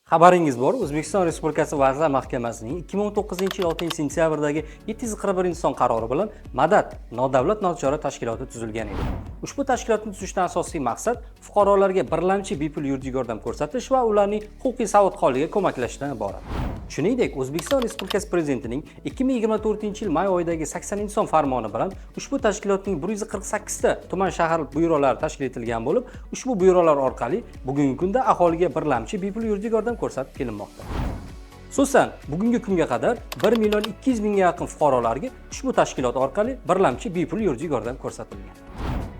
Xabaringiz bor, O'zbekiston Respublikasi Vazirlar Mahkamasining 2019-yil 6-sentyabrdagi 741 son qarori bilan Madad nodavlat nochora tashkiloti tuzilgan edi. Ushbu tashkilotni tuzishdan asosiy maqsad fuqarolarga birlamchi bepul yuridik yordam ko'rsatish va ularning huquqiy savodxonligiga ko'maklashishdan iborat. Shuningdek, O'zbekiston Respublikasi Prezidentining 2024-yil may oyidagi 80-son farmoni bilan ushbu tashkilotning 148 ta tuman shahar byurolari tashkil etilgan bo'lib, ushbu byurolar orqali bugungi kunda aholiga birlamchi bepul yuridik yordam ko'rsatib kelinmoqda. Xususan, bugungi kunga qadar 1.200.000 ga yaqin fuqarolarga ushbu tashkilot orqali birlamchi bepul yuridik yordam ko'rsatilgan.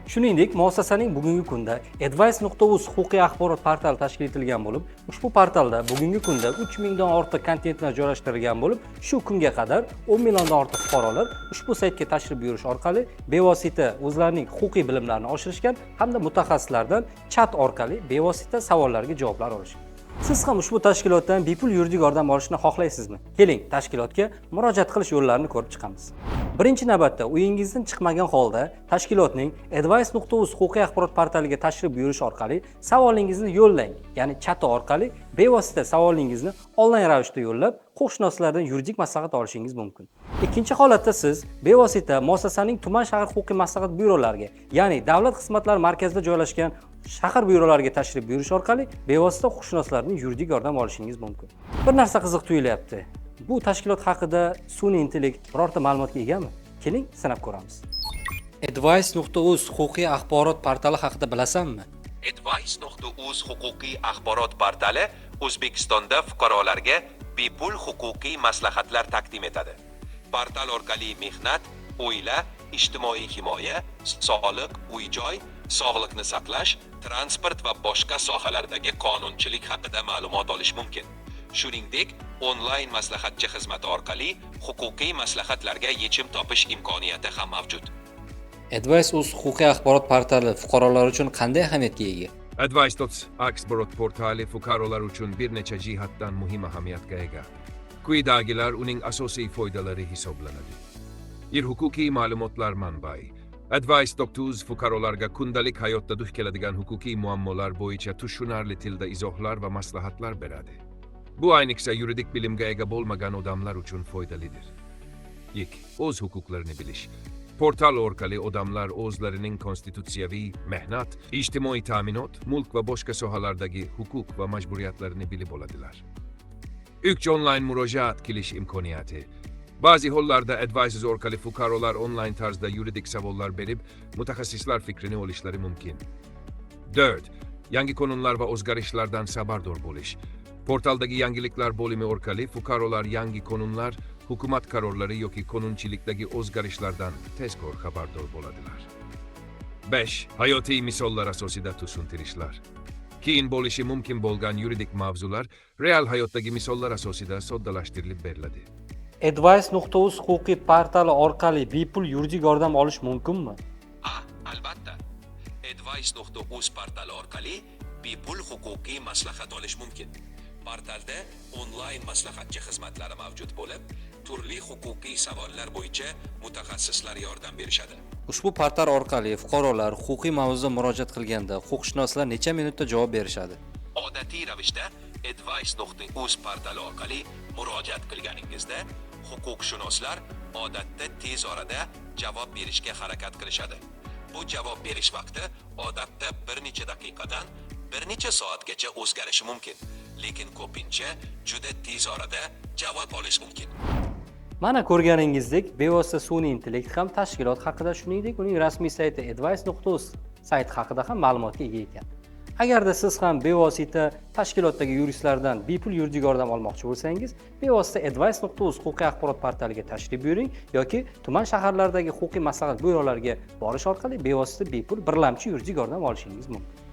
Shuningdek, muassasaning bugungi kunda advice.uz huquqiy axborot portali tashkil etilgan bo'lib, ushbu portalda bugungi kunda 3000 dan ortiq kontentlar joylashtirilgan bo'lib, shu kunga qadar 10 milliondan ortiq fuqarolar ushbu saytga tashrif buyurish orqali bevosita o'zlarining huquqiy bilimlarini oshirishgan hamda mutaxassislardan chat orqali bevosita savollarga javoblar olishgan. Siz ham ushbu tashkilotdan bepul yuridik yordam olishni xohlaysizmi? Keling, tashkilotga murojaat qilish yo'llarini ko'rib chiqamiz. Birinchi navbatda uyingizdan chiqmagan holda tashkilotning advice.uz huquqiy axborot portaliga tashrif buyurish orqali savolingizni yo'llang, ya'ni chat orqali bevosita savolingizni onlayn ravishda yo'llab, huquqshunoslardan yuridik maslahat olishingiz mumkin. Ikkinchi holatda siz bevosita muassasaning tuman shahar huquqiy maslahat byurolariga, ya'ni davlat xizmatlari markazida joylashgan shahar byurolariga tashrif buyurish orqali bevosita huquqshunoslardan yuridik yordam olishingiz mumkin. Bir narsa qiziq tuyulyapti. Bu tashkilot haqida sun'iy intellekt birorta ma'lumotga egami? Keling, sinab ko'ramiz. advice.uz huquqiy axborot portali haqida bilasanmi? advice.uz huquqiy axborot portali O'zbekistonda fuqarolarga bepul huquqiy maslahatlar taqdim etadi. Portal orqali mehnat, oila, ijtimoiy himoya, soliq, uy-joy, sog'liqni saqlash, transport va boshqa sohalardagi qonunchilik haqida ma'lumot olish mumkin. Shuningdek, onlayn maslahatchi xizmati orqali huquqiy maslahatlarga yechim topish imkoniyati ham mavjud. advice.uz huquqiy axborot portali fuqarolar uchun qanday ahamiyatga ega? Advice.axborot portali fuqarolar uchun bir necha jihatdan muhim ahamiyatga ega. Quyidagilar uning asosiy foydalari hisoblanadi. Huquqiy ma'lumotlar manbai. Advice.uz fuqarolarga kundalik hayotda duch keladigan huquqiy muammolar bo'yicha tushunarli tilda izohlar va maslahatlar beradi. Bu ayniqsa yuridik bilimga ega bo'lmagan odamlar uchun foydalidir. O'z huquqlarini bilish. Portal orqali odamlar o'zlarining konstitutsiyaviy, mehnat, ijtimoiy ta'minot, mulk va boshqa sohalardagi huquq va majburiyatlarini bilib oladilar. Onlayn murojaat qilish imkoniyati. Ba'zi hollarda advice orqali fuqarolar onlayn tarzda yuridik savollar berib, mutaxassislar fikrini olishlari mumkin. 4. Yangi qonunlar va o'zgarishlardan xabardor bo'lish. Portaldagi yangiliklar bo'limi orqali fuqarolar yangi qonunlar, hukumat qarorlari yoki qonunchilikdagi o'zgarishlardan tezkor xabardor bo'ladilar. 5. Hayotiy misollar asosida tushuntirishlar. Keyin bo'lishi mumkin bo'lgan yuridik mavzular real hayotdagi misollar asosida soddalashtirilib beriladi. advice.uz huquqiy portali orqali bepul yuridik yordam olish mumkinmi? Albatta. advice.uz portali orqali bepul huquqiy maslahat olish mumkin. Portalda onlayn maslahatchi xizmatlari mavjud bo'lib, turli huquqiy savollar bo'yicha mutaxassislar yordam berishadi. Ushbu portal orqali fuqarolar huquqiy mavzuda murojaat qilganda huquqshunoslar necha minutda javob berishadi? Odatiy ravishda advice.uz portali orqali murojaat qilganingizda huquqshunoslar odatda tez orada javob berishga harakat qilishadi. Bu javob berish vaqti odatda bir necha daqiqadan bir necha soatgacha o'zgarishi mumkin, lekin ko'pincha juda tez orada javob olish mumkin. Mana ko'rganingizdek, bevosita sun'iy intellekt ham tashkilot haqida, shuningdek uning rasmiy sayti advice.uz sayti haqida ham ma'lumotga ega ekan. Agarda siz ham bevosita tashkilotdagi yuristlardan bepul yuridik yordam olmoqchi bo'lsangiz, bevosita advice.uz huquqiy axborot portaliga tashrif buyuring yoki tuman shaharlardagi huquqiy maslahat byurolariga borish orqali bevosita bepul birlamchi yuridik yordam olishingiz mumkin.